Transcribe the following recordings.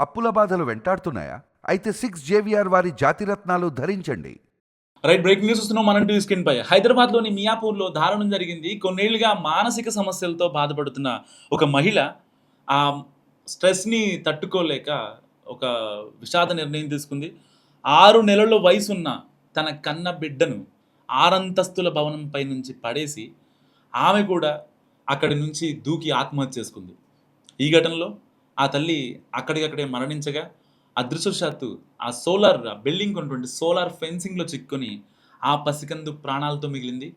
అప్పుల బాధలు వెంటాడుతున్నాయా? అయితే 6 జేవిఆర్ వారి జాతిరత్నాలు ధరించండి. రైట్, బ్రేకింగ్ న్యూస్ వస్తున్నాం మనం టీవీ స్క్రీన్ పై. హైదరాబాద్లోని మియాపూర్లో దారుణం జరిగింది. కొన్నేళ్లుగా మానసిక సమస్యలతో బాధపడుతున్న ఒక మహిళ ఆ స్ట్రెస్ని తట్టుకోలేక ఒక విషాద నిర్ణయం తీసుకుంది. 6 నెలల వయసున్న తన కన్న బిడ్డను 6 అంతస్తుల భవనంపై నుంచి పడేసి ఆమె కూడా అక్కడి నుంచి దూకి ఆత్మహత్య చేసుకుంది. ఈ ఘటనలో ఆ తల్లి అక్కడికక్కడే మరణించగా, అదృష్టవశాత్తు ఆ బిల్డింగ్ ఉన్నటువంటి సోలార్ ఫెన్సింగ్‌లో చిక్కుకొని ఆ పసికందు ప్రాణాలతో మిగిలింది.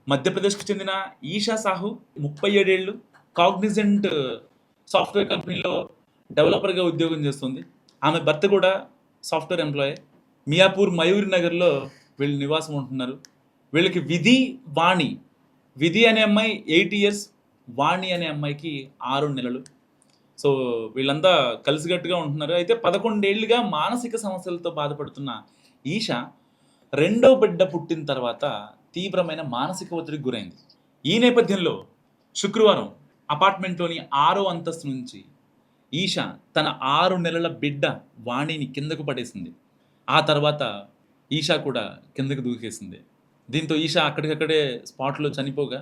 మధ్యప్రదేశ్‌కు చెందిన ఈషా సాహు 37 ఏళ్ళు కాగ్నిజెంట్ సాఫ్ట్‌వేర్ కంపెనీలో డెవలపర్‌గా ఉద్యోగం చేస్తుంది. ఆమె భర్త కూడా సాఫ్ట్‌వేర్ ఎంప్లాయే. మియాపూర్ మయూరి నగర్‌లో వీళ్ళు నివాసం ఉంటున్నారు. వీళ్ళకి వాణి. విధి అనే అమ్మాయి 8 ఇయర్స్, వాణి అనే అమ్మాయికి 6 నెలలు. సో వీళ్ళంతా కలిసికట్టుగా ఉంటున్నారు. అయితే 11 ఏళ్లుగా మానసిక సమస్యలతో బాధపడుతున్న ఈషా రెండో బిడ్డ పుట్టిన తర్వాత తీవ్రమైన మానసిక ఒత్తిడికి గురైంది. ఈ నేపథ్యంలో శుక్రవారం అపార్ట్మెంట్లోని 6వ అంతస్తు నుంచి ఈషా తన 6 నెలల బిడ్డ వాణిని కిందకు పడేసింది. ఆ తర్వాత ఈషా కూడా కిందకు దూకేసింది. దీంతో ఈషా అక్కడికక్కడే స్పాట్లో చనిపోగా,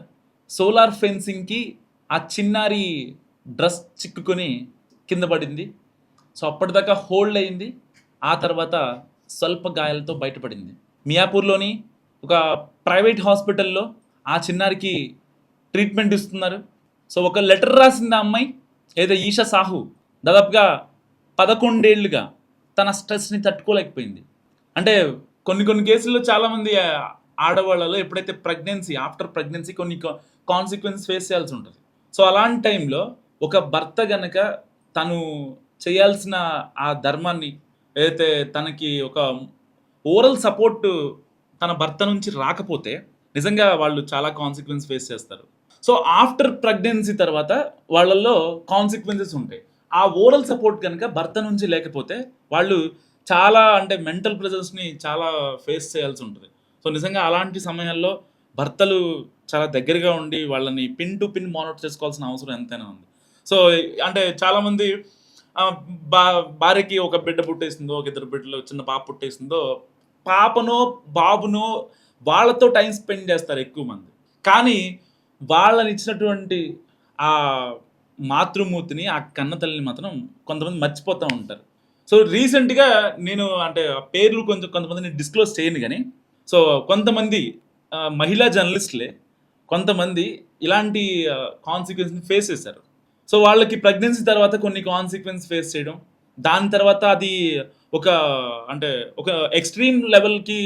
సోలార్ ఫెన్సింగ్‌కి ఆ చిన్నారి డ్రెస్ చిక్కుకొని కింద పడింది. సో అప్పటిదాకా హోల్డ్ అయింది. ఆ తర్వాత స్వల్ప గాయాలతో బయటపడింది. మియాపూర్‌లోని ఒక ప్రైవేట్ హాస్పిటల్‌లో ఆ చిన్నారికి ట్రీట్మెంట్ ఇస్తున్నారు. సో ఒక లెటర్ రాసింది ఆ అమ్మాయి, ఏదో ఈషా సాహు దాదాపుగా 11 ఏళ్లుగా తన స్ట్రెస్‌ని తట్టుకోలేకపోయింది. అంటే కొన్ని కేసుల్లో చాలామంది ఆడవాళ్ళలో ఎప్పుడైతే ఆఫ్టర్ ప్రెగ్నెన్సీ కొన్ని కాన్సిక్వెన్స్ ఫేస్ చేయాల్సి ఉంటుంది. సో అలాంటి టైంలో ఒక భర్త గనక తను చేయాల్సిన ఆ ధర్మాన్ని, ఏదైతే తనకి ఒక ఓరల్ సపోర్ట్ తన భర్త నుంచి రాకపోతే నిజంగా వాళ్ళు చాలా కాన్సిక్వెన్స్ ఫేస్ చేస్తారు. సో ఆఫ్టర్ ప్రెగ్నెన్సీ తర్వాత వాళ్ళల్లో కాన్సిక్వెన్సెస్ ఉంటాయి. ఆ ఓరల్ సపోర్ట్ కనుక భర్త నుంచి లేకపోతే వాళ్ళు చాలా అంటే మెంటల్ ప్రెజర్స్‌ని చాలా ఫేస్ చేయాల్సి ఉంటుంది. సో నిజంగా అలాంటి సమయాల్లో భర్తలు చాలా దగ్గరగా ఉండి వాళ్ళని పిన్ టు పిన్ మానిటర్ చేసుకోవాల్సిన అవసరం ఎంతైనా ఉంది. సో అంటే చాలామంది ఆహ్, భా భార్యకి ఒక బిడ్డ పుట్టేసిందో, ఒక ఇద్దరు బిడ్డలు చిన్న పాప పుట్టేసిందో, పాపనో, బాబునో వాళ్ళతో టైమ్ స్పెండ్ చేస్తారు ఎక్కువ మంది. కానీ వాళ్ళనిచ్చినటువంటి ఆ మాతృమూర్తిని, ఆ కన్న తల్లిని మాత్రం కొంతమంది మర్చిపోతా ఉంటారు. సో రీసెంట్‌గా నేను అంటే పేర్లు కొంతమందిని డిస్క్లోజ్ చేయను గానీ, సో కొంతమంది మహిళా జర్నలిస్ట్‌లే కొంతమంది ఇలాంటి కాన్సిక్వెన్స్‌ని ఫేస్ చేశారు. సో వాళ్ళకి ప్రెగ్నెన్సీ తర్వాత కొన్ని కాన్సిక్వెన్స్ ఫేస్ చేయడం, దాని తర్వాత అది ఒక అంటే ఒక ఎక్స్‌ట్రీమ్ లెవెల్‌కి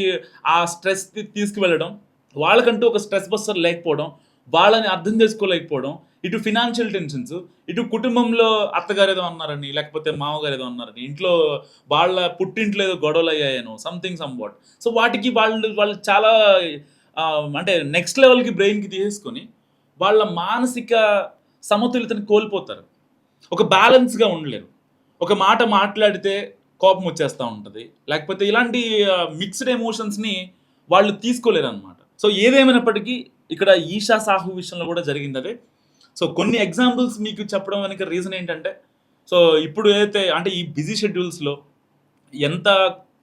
ఆ స్ట్రెస్ తీసుకువెళ్ళడం, వాళ్ళకంటూ ఒక స్ట్రెస్ బస్టర్ లేకపోవడం, వాళ్ళని అర్థం చేసుకోలేకపోవడం, ఇటు ఫినాన్షియల్ టెన్షన్స్, ఇటు కుటుంబంలో అత్తగారేదో అన్నారని, లేకపోతే మామగారేదో అన్నారని, ఇంట్లో వాళ్ళ పుట్టింట్లో ఏదో గొడవలయ్యాయనో సంథింగ్ సంవాట్. సో వాటికి వాళ్ళు చాలా అంటే నెక్స్ట్ లెవెల్‌కి బ్రెయిన్‌కి తీసేసుకొని వాళ్ళ మానసిక సమతుల్యతను కోల్పోతారు. ఒక బ్యాలెన్స్‌గా ఉండలేరు. ఒక మాట మాట్లాడితే కోపం వచ్చేస్తా ఉంటది. లేకపోతే ఇలాంటి మిక్స్డ్ ఎమోషన్స్‌ని వాళ్ళు తీసుకోలేరనమాట. సో ఏదేమైనప్పటికీ ఇక్కడ ఈషా సాహు విషయంలో కూడా జరిగిందదే. సో కొన్ని ఎగ్జాంపుల్స్ మీకు చెప్పడం వెనక రీజన్ ఏంటంటే, సో ఇప్పుడు ఏదైతే అంటే ఈ బిజీ షెడ్యూల్స్‌లో ఎంత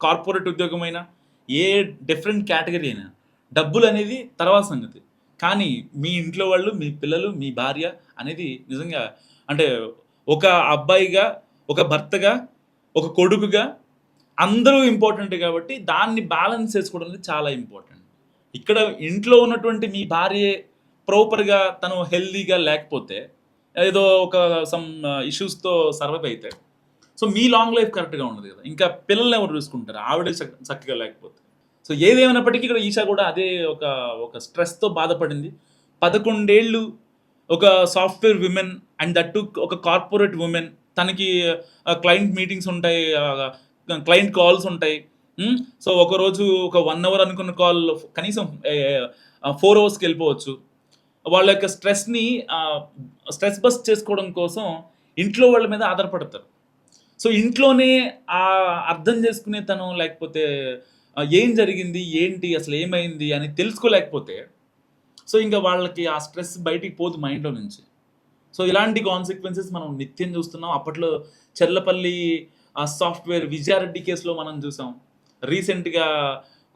కార్పొరేట్ ఉద్యోగమైనా, ఏ డిఫరెంట్ కేటగరీ అయినా డబ్బులనేది తర్వాత సంగతి. కానీ మీ ఇంట్లో వాళ్ళు, మీ పిల్లలు, మీ భార్య అనేది నిజంగా అంటే ఒక అబ్బాయిగా, ఒక భర్తగా, ఒక కొడుకుగా అందరూ ఇంపార్టెంటే కాబట్టి దాన్ని బ్యాలెన్స్ చేసుకోవడం అనేది చాలా ఇంపార్టెంట్. ఇక్కడ ఇంట్లో ఉన్నటువంటి మీ భార్యే ప్రాపర్‌గా తను హెల్తీగా లేకపోతే ఏదో ఒక సమ్ ఇష్యూస్‌తో సర్వైవ్ అయితే సో మీ లాంగ్ లైఫ్ కరెక్ట్‌గా ఉండదు కదా! ఇంకా పిల్లల్ని ఎవరు చూసుకుంటారు? ఆవిడే చక్కగా లేకపోతే. సో ఏదేమైనప్పటికీ ఇక్కడ ఈషా కూడా అదే ఒక స్ట్రెస్‌తో బాధపడింది. 11 ఏళ్ళు ఒక software women and that two ఒక కార్పొరేట్ వుమెన్. తనకి క్లయింట్ మీటింగ్స్ ఉంటాయి. క్లయింట్ కాల్స్ ఉంటాయి. హ్మ్. సో ఒకరోజు ఒక 1 అవర్ అనుకున్న కాల్ కనీసం 4 అవర్స్‌కెళ్ళిపోవచ్చు. వాళ్ళ యొక్క స్ట్రెస్ బస్ట్ చేసుకోవడం కోసం ఇంట్లో వాళ్ళ మీద ఆధారపడతారు. సో ఇంట్లోనే అర్థం చేసుకునేతనం లేకపోతే ఏం జరిగింది? ఏంటి? అసలు ఏమైంది? అని తెలుసుకోలేకపోతే సో ఇంక వాళ్ళకి ఆ స్ట్రెస్ బయటికి పోదు మైండ్‌లో నుంచి. సో ఇలాంటి కాన్సిక్వెన్సెస్ మనం నిత్యం చూస్తున్నాం. అప్పట్లో చెర్లపల్లి సాఫ్ట్‌వేర్ విజయారెడ్డి కేసులో మనం చూసాం. రీసెంట్‌గా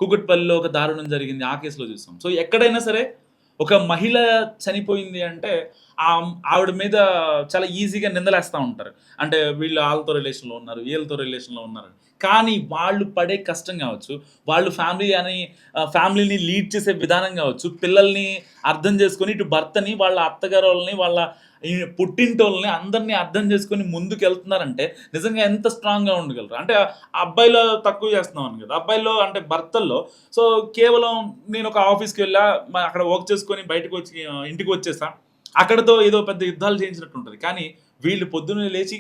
కూకట్పల్లిలో ఒక దారుణం జరిగింది. ఆ కేసులో చూసాం. సో ఎక్కడైనా సరే ఒక మహిళ చనిపోయింది అంటే ఆవిడ మీద చాలా ఈజీగా నిందలేస్తా ఉంటారు. అంటే వీళ్ళు ఆళ్ళతో రిలేషన్‌లో ఉన్నారు, వీళ్ళతో రిలేషన్‌లో ఉన్నారని. కానీ వాళ్ళు పడే కష్టం కావచ్చు, వాళ్ళు ఫ్యామిలీని లీడ్ చేసే విధానం కావచ్చు, పిల్లల్ని అర్థం చేసుకొని ఇటు భర్తని, వాళ్ళ అత్తగారోళ్ళని, వాళ్ళ ఈ పుట్టింటోళ్ళని అందరిని అర్థం చేసుకొని ముందుకెళ్తున్నారంటే నిజంగా ఎంత స్ట్రాంగ్‌గా ఉండగలరు. అంటే ఆ అబ్బాయిలో తక్కువ చేస్తున్నామని కదా! అబ్బాయిల్లో అంటే భర్తల్లో సో కేవలం నేను ఒక ఆఫీస్‌కి వెళ్ళా, అక్కడ వర్క్ చేసుకొని బయటకొచ్చి ఇంటికి వచ్చేసా. అక్కడితో ఏదో పెద్ద యుద్ధాలు చేయించినట్టు ఉంటది. కానీ వీళ్ళు పొద్దున్నే లేచి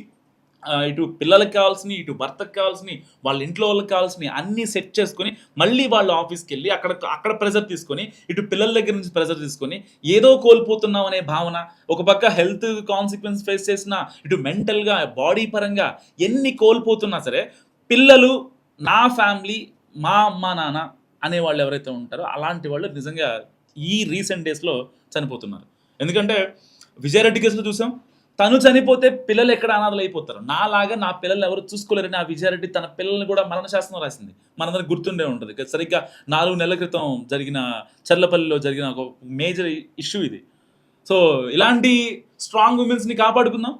ఇటు పిల్లలకి కావాల్సినయి, ఇటు భర్తకి కావాల్సినయి, వాళ్ళ ఇంట్లో వాళ్ళకి కావాల్సినయి అన్నీ సెట్ చేసుకొని, మళ్ళీ వాళ్ళు ఆఫీస్‌కెళ్ళి అక్కడ ప్రెషర్ తీసుకొని, ఇటు పిల్లల దగ్గర నుంచి ప్రెషర్ తీసుకొని, ఏదో కోల్పోతున్నాం అనే భావన, ఒక పక్క హెల్త్ కాన్సిక్వెన్స్ ఫేస్ చేసినా, ఇటు మెంటల్‌గా, బాడీ పరంగా ఎన్ని కోల్పోతున్నా సరే, పిల్లలు, నా ఫ్యామిలీ, మా అమ్మా, నాన్న అనేవాళ్ళు ఎవరైతే ఉంటారో, అలాంటి వాళ్ళు నిజంగా ఈ రీసెంట్ డేస్‌లో చనిపోతున్నారు. ఎందుకంటే విజయారెడ్డి కేసులో చూసాం. తను చనిపోతే పిల్లలు ఎక్కడ అనాథలైపోతారు. నాలాగా నా పిల్లల్ని ఎవరు చూసుకోలేరని ఆ విజయారెడ్డి తన పిల్లల్ని కూడా మరణ శాసనం రాసింది. మనందరికి గుర్తుండే ఉంటది. సరిగ్గా 4 నెలల క్రితం జరిగిన చర్లపల్లిలో జరిగిన ఒక మేజర్ ఇష్యూ ఇది. సో ఇలాంటి స్ట్రాంగ్ వుమెన్స్‌ని కాపాడుకుందాం.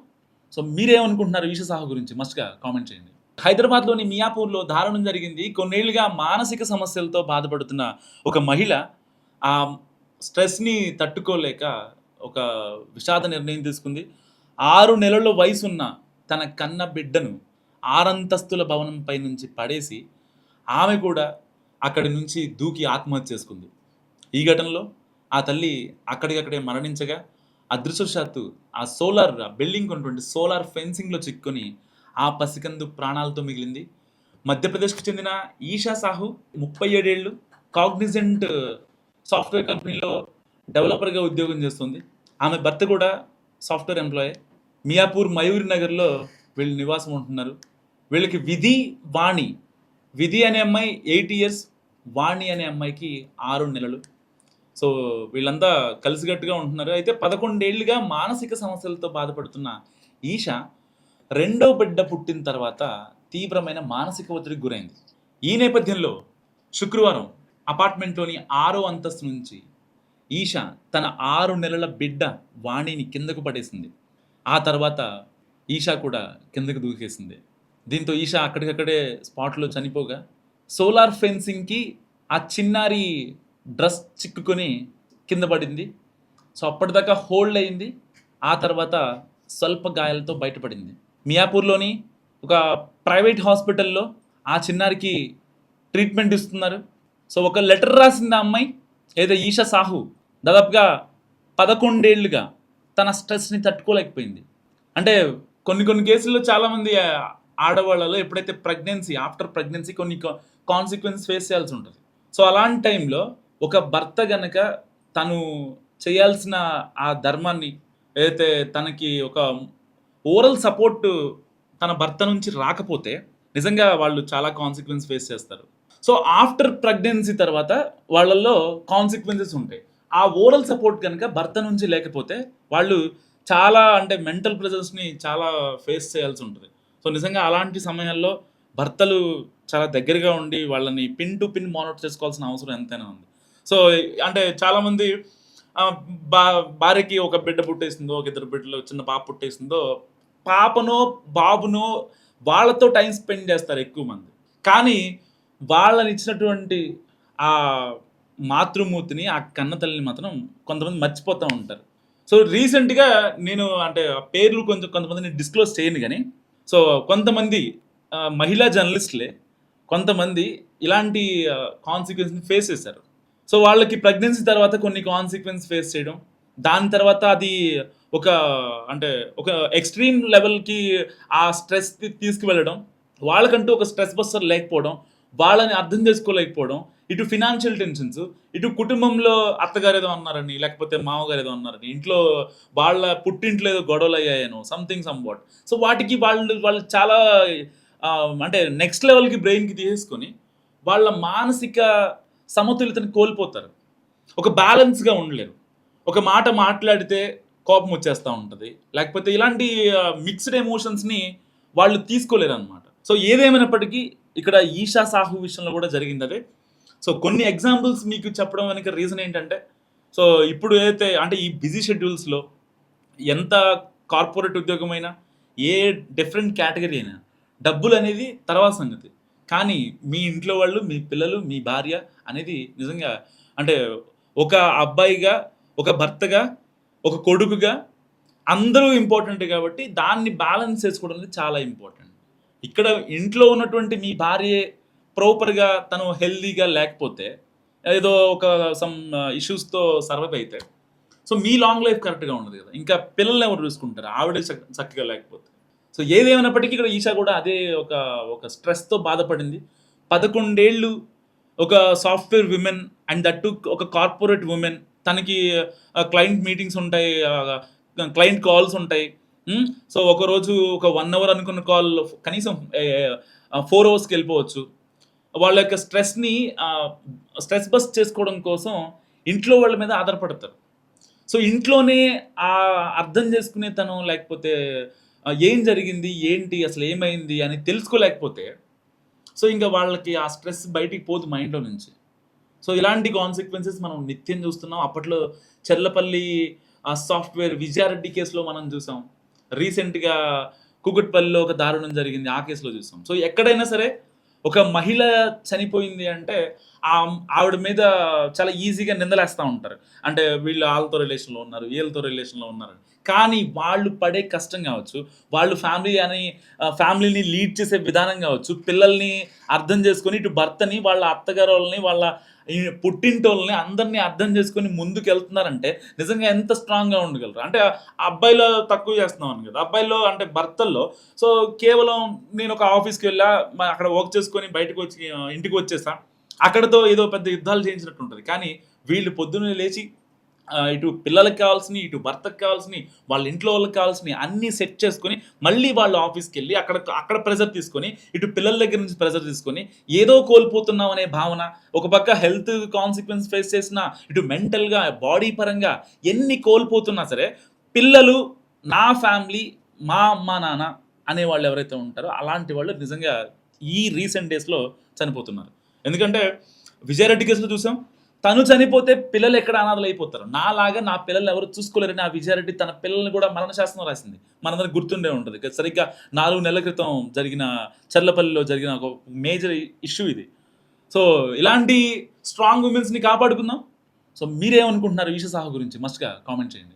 సో మీరేమనుకుంటున్నారు ఈషా సాహు గురించి? మస్ట్‌గా కామెంట్ చేయండి. హైదరాబాద్‌లోని మియాపూర్‌లో దారుణం జరిగింది. కొన్నేళ్లుగా మానసిక సమస్యలతో బాధపడుతున్న ఒక మహిళ ఆ స్ట్రెస్‌ని తట్టుకోలేక ఒక విషాద నిర్ణయం తీసుకుంది. 6 నెలల వయసున్న తన కన్న బిడ్డను 6 అంతస్తుల భవనంపై నుంచి పడేసి, ఆమె కూడా అక్కడి నుంచి దూకి ఆత్మహత్య చేసుకుంది. ఈ ఘటనలో ఆ తల్లి అక్కడికక్కడే మరణించగా, అదృష్టవశాత్తు ఆ బిల్డింగ్‌కి ఉన్నటువంటి సోలార్ ఫెన్సింగ్‌లో చిక్కుకొని ఆ పసికందు ప్రాణాలతో మిగిలింది. మధ్యప్రదేశ్‌కి చెందిన ఈషా సాహు 37 ఏళ్ళు కాగ్నిజెంట్ సాఫ్ట్‌వేర్ కంపెనీలో డెవలపర్‌గా ఉద్యోగం చేస్తుంది. ఆమె భర్త కూడా సాఫ్ట్‌వేర్ ఎంప్లాయే. మియాపూర్ మయూర్ నగర్‌లో వీళ్ళు నివాసం ఉంటున్నారు. వీళ్ళకి వాణి. విధి అనే అమ్మాయి 8 ఇయర్స్, వాణి అనే అమ్మాయికి 6 నెలలు. సో వీళ్ళంతా కలిసికట్టుగా ఉంటున్నారు. అయితే 11 ఏళ్లుగా మానసిక సమస్యలతో బాధపడుతున్న ఈషా రెండో బిడ్డ పుట్టిన తర్వాత తీవ్రమైన మానసిక ఒత్తిడికి గురైంది. ఈ నేపథ్యంలో శుక్రవారం అపార్ట్మెంట్‌లోని 6వ అంతస్తు నుంచి ఈషా తన 6 నెలల బిడ్డ వాణిని కిందకు పడేసింది. ఆ తర్వాత ఈషా కూడా కిందకు దూకేసింది. దీంతో ఈషా అక్కడికక్కడే స్పాట్‌లో చనిపోగా, సోలార్ ఫెన్సింగ్‌కి ఆ చిన్నారి డ్రెస్ చిక్కుకొని కింద పడింది. సో అప్పటిదాకా హోల్డ్ అయింది. ఆ తర్వాత స్వల్ప గాయాలతో బయటపడింది. మియాపూర్‌లోని ఒక ప్రైవేట్ హాస్పిటల్‌లో ఆ చిన్నారికి ట్రీట్మెంట్ ఇస్తున్నారు. సో ఒక లెటర్ రాసింది ఆ అమ్మాయి. ఏదో ఈషా సాహు దాదాపుగా 11 ఏళ్లుగా తన స్ట్రెస్‌ని తట్టుకోలేకపోయింది. అంటే కొన్ని కేసుల్లో చాలామంది ఆడవాళ్ళలో ఎప్పుడైతే ఆఫ్టర్ ప్రెగ్నెన్సీ కొన్ని కాన్సిక్వెన్సెస్ ఫేస్ చేయాల్సి ఉంటది. సో అలాంటి టైంలో ఒక భర్త గనక తను చేయాల్సిన ఆ ధర్మాన్ని ఏదైతే తనకి ఒక ఓరల్ సపోర్ట్ తన భర్త నుంచి రాకపోతే నిజంగా వాళ్ళు చాలా కాన్సిక్వెన్స్ ఫేస్ చేస్తారు. సో ఆఫ్టర్ ప్రెగ్నెన్సీ తర్వాత వాళ్ళల్లో కాన్సిక్వెన్సెస్ ఉంటాయి. ఆ ఓరల్ సపోర్ట్ గనక భర్త నుంచి లేకపోతే వాళ్ళు చాలా అంటే మెంటల్ ప్రెషర్స్‌ని చాలా ఫేస్ చేయాల్సి ఉంటది. సో నిజంగా అలాంటి సమయాల్లో భర్తలు చాలా దగ్గరగా ఉండి వాళ్ళని పిన్ టు పిన్ మానిటర్ చేసుకోవాల్సిన అవసరం ఎంతైనా ఉంది. సో అంటే చాలామంది ఆహ్, భా భార్యకి ఒక బిడ్డ పుట్టేసిందో, ఒక ఇద్దరు బిడ్డలు చిన్న పాప పుట్టేసిందో, పాపనో, బాబునో వాళ్ళతో టైమ్ స్పెండ్ చేస్తారు ఎక్కువ మంది. కానీ వాళ్ళనిచ్చినటువంటి ఆ మాతృమూర్తిని, ఆ కన్న తల్లిని మాత్రం కొంతమంది మర్చిపోతా ఉంటారు. సో రీసెంట్‌గా నేను అంటే ఆ పేర్లు కొంతమందిని డిస్క్లోజ్ చేయను గానీ, సో కొంతమంది మహిళా జర్నలిస్టులే కొంతమంది ఇలాంటి కాన్సిక్వెన్స్‌ని ఫేస్ చేశారు. సో వాళ్ళకి ప్రెగ్నెన్సీ తర్వాత కొన్ని కాన్సిక్వెన్స్ ఫేస్ చేయడం, దాని తర్వాత అది ఒక అంటే ఒక ఎక్స్‌ట్రీమ్ లెవెల్‌కి ఆ స్ట్రెస్ తీసుకువెళ్ళడం, వాళ్ళకంటూ ఒక స్ట్రెస్ బస్టర్ లేకపోవడం, వాళ్ళని అర్థం చేసుకోలేకపోవడం, ఇటు ఫినాన్షియల్ టెన్షన్స్, ఇటు కుటుంబంలో అత్తగారేదో అన్నారని, లేకపోతే మామగారేదో అన్నారని, ఇంట్లో వాళ్ళ పుట్టింట్లో ఏదో గొడవలయ్యాయనో సంవాట్. సో వాటికి వాళ్ళు చాలా అంటే నెక్స్ట్ లెవెల్‌కి బ్రెయిన్‌కి తీసేసుకొని, వాళ్ళ మానసిక సమతుల్యతను కోల్పోతారు. ఒక బ్యాలెన్స్‌గా ఉండలేరు. ఒక మాట మాట్లాడితే కోపం వచ్చేస్తా ఉంటది. లేకపోతే ఇలాంటి మిక్స్డ్ ఎమోషన్స్‌ని వాళ్ళు తీసుకోలేరనమాట. సో, ఏదేమైనప్పటికీ ఇక్కడ ఈషా సాహు విషయంలో కూడా జరిగిందదే. సో, కొన్ని ఎగ్జాంపుల్స్ మీకు చెప్పడం వెనక రీజన్ ఏంటంటే, సో, ఇప్పుడు ఏదైతే అంటే ఈ బిజీ షెడ్యూల్స్‌లో ఎంత కార్పొరేట్ ఉద్యోగమైనా, ఏ డిఫరెంట్ కేటగరీ అయినా డబ్బులనేది తర్వాత సంగతి. కానీ మీ ఇంట్లో వాళ్ళు, మీ పిల్లలు, మీ భార్య అనేది నిజంగా అంటే ఒక అబ్బాయిగా, ఒక భర్తగా, ఒక కొడుకుగా అందరూ ఇంపార్టెంటే కాబట్టి దాన్ని బ్యాలెన్స్ చేసుకోవడం అనేది చాలా ఇంపార్టెంట్. ఇక్కడ ఇంట్లో ఉన్నటువంటి మీ భార్యే ప్రాపర్‌గా తను హెల్తీగా లేకపోతే ఏదో ఒక సమ్ ఇష్యూస్‌తో సర్వైవ్ అయితే సో, మీ లాంగ్ లైఫ్ కరెక్ట్‌గా ఉండదు కదా! ఇంకా పిల్లల్ని ఎవరు చూసుకుంటారు? ఆవిడే చక్కగా లేకపోతే. సో, ఏదేమైనప్పటికీ ఇక్కడ ఈషా కూడా అదే ఒక స్ట్రెస్‌తో బాధపడింది. 11 ఏళ్ళు ఒక software women and that two ఒక కార్పొరేట్ వుమెన్. తనకి క్లయింట్ మీటింగ్స్ ఉంటాయి. క్లయింట్ కాల్స్ ఉంటాయి. సో, ఒకరోజు ఒక 1 అవర్ అనుకున్న కాల్ కనీసం 4 అవర్స్‌కెళ్ళిపోవచ్చు. వాళ్ళ యొక్క స్ట్రెస్ బస్ట్ చేసుకోవడం కోసం ఇంట్లో వాళ్ళ మీద ఆధారపడతారు. సో, ఇంట్లోనే అర్థం చేసుకునే తనం లేకపోతే ఏం జరిగింది? ఏంటి? అసలు ఏమైంది? అని తెలుసుకోలేకపోతే సో, ఇంక వాళ్ళకి ఆ స్ట్రెస్ బయటికి పోదు మైండ్‌లో నుంచి. సో, ఇలాంటి కాన్సిక్వెన్సెస్ మనం నిత్యం చూస్తున్నాం. అప్పట్లో చెర్లపల్లి సాఫ్ట్‌వేర్ విజయారెడ్డి కేస్‌లో మనం చూసాం. రీసెంట్‌గా కూకట్పల్లిలో ఒక దారుణం జరిగింది. ఆ కేస్‌లో చూసాం. సో, ఎక్కడైనా సరే ఒక మహిళ చనిపోయింది అంటే ఆవిడ మీద చాలా ఈజీగా నిందలేస్తా ఉంటారు. అంటే వీళ్ళు ఆళ్ళతో రిలేషన్‌లో ఉన్నారు, ఈళ్ళతో రిలేషన్‌లో ఉన్నారు. కానీ వాళ్ళు పడే కష్టం కావచ్చు, వాళ్ళు ఫ్యామిలీని లీడ్ చేసే విధానం కావచ్చు, పిల్లల్ని అర్థం చేసుకొని ఇటు భర్తని, వాళ్ళ అత్తగారోళ్ళని, వాళ్ళ ఈ పుట్టింటోళ్ళని అందరిని అర్థం చేసుకొని ముందుకెళ్తున్నారంటే నిజంగా ఎంత స్ట్రాంగ్‌గా ఉండగలరు. అంటే అబ్బాయిలో తక్కువ చేస్తున్నామని కదా! అబ్బాయిల్లో అంటే భర్తల్లో సో, కేవలం నేను ఒక ఆఫీస్‌కి వెళ్ళా, అక్కడ వర్క్ చేసుకొని బయటకొచ్చి ఇంటికి వచ్చేసా. అక్కడితో ఏదో పెద్ద యుద్ధాలు చేయించినట్టు ఉంటది. కానీ వీళ్ళు పొద్దున్నే లేచి ఇటు పిల్లలకి కావాల్సినయి, ఇటు భర్తకి కావాల్సినయి, వాళ్ళ ఇంట్లో వాళ్ళకి కావాల్సినయి అన్నీ సెట్ చేసుకొని, మళ్ళీ వాళ్ళు ఆఫీస్‌కెళ్ళి అక్కడ ప్రెషర్ తీసుకొని, ఇటు పిల్లల దగ్గర నుంచి ప్రెషర్ తీసుకొని, ఏదో కోల్పోతున్నాం అనే భావన, ఒక పక్క హెల్త్ కాన్సిక్వెన్స్ ఫేస్ చేసినా, ఇటు మెంటల్‌గా, బాడీ పరంగా ఎన్ని కోల్పోతున్నా సరే, పిల్లలు, నా ఫ్యామిలీ, మా అమ్మా, నాన్న అనేవాళ్ళు ఎవరైతే ఉంటారో, అలాంటి వాళ్ళు నిజంగా ఈ రీసెంట్ డేస్‌లో చనిపోతున్నారు. ఎందుకంటే విజయారెడ్డి కేసులో చూసాం. తను చనిపోతే పిల్లలు ఎక్కడ అనాథలైపోతారు. నాలాగా నా పిల్లల్ని ఎవరు చూసుకోలేరని ఆ విజయారెడ్డి తన పిల్లల్ని కూడా మరణ శాసనం రాసింది. మనందరికి గుర్తుండే ఉంటది. సరిగ్గా 4 నెలల క్రితం జరిగిన చర్లపల్లిలో జరిగిన ఒక మేజర్ ఇష్యూ ఇది. సో, ఇలాంటి స్ట్రాంగ్ వుమెన్స్‌ని కాపాడుకుందాం. సో, మీరేమనుకుంటున్నారు ఈషా సాహు గురించి? మస్ట్‌గా కామెంట్ చేయండి.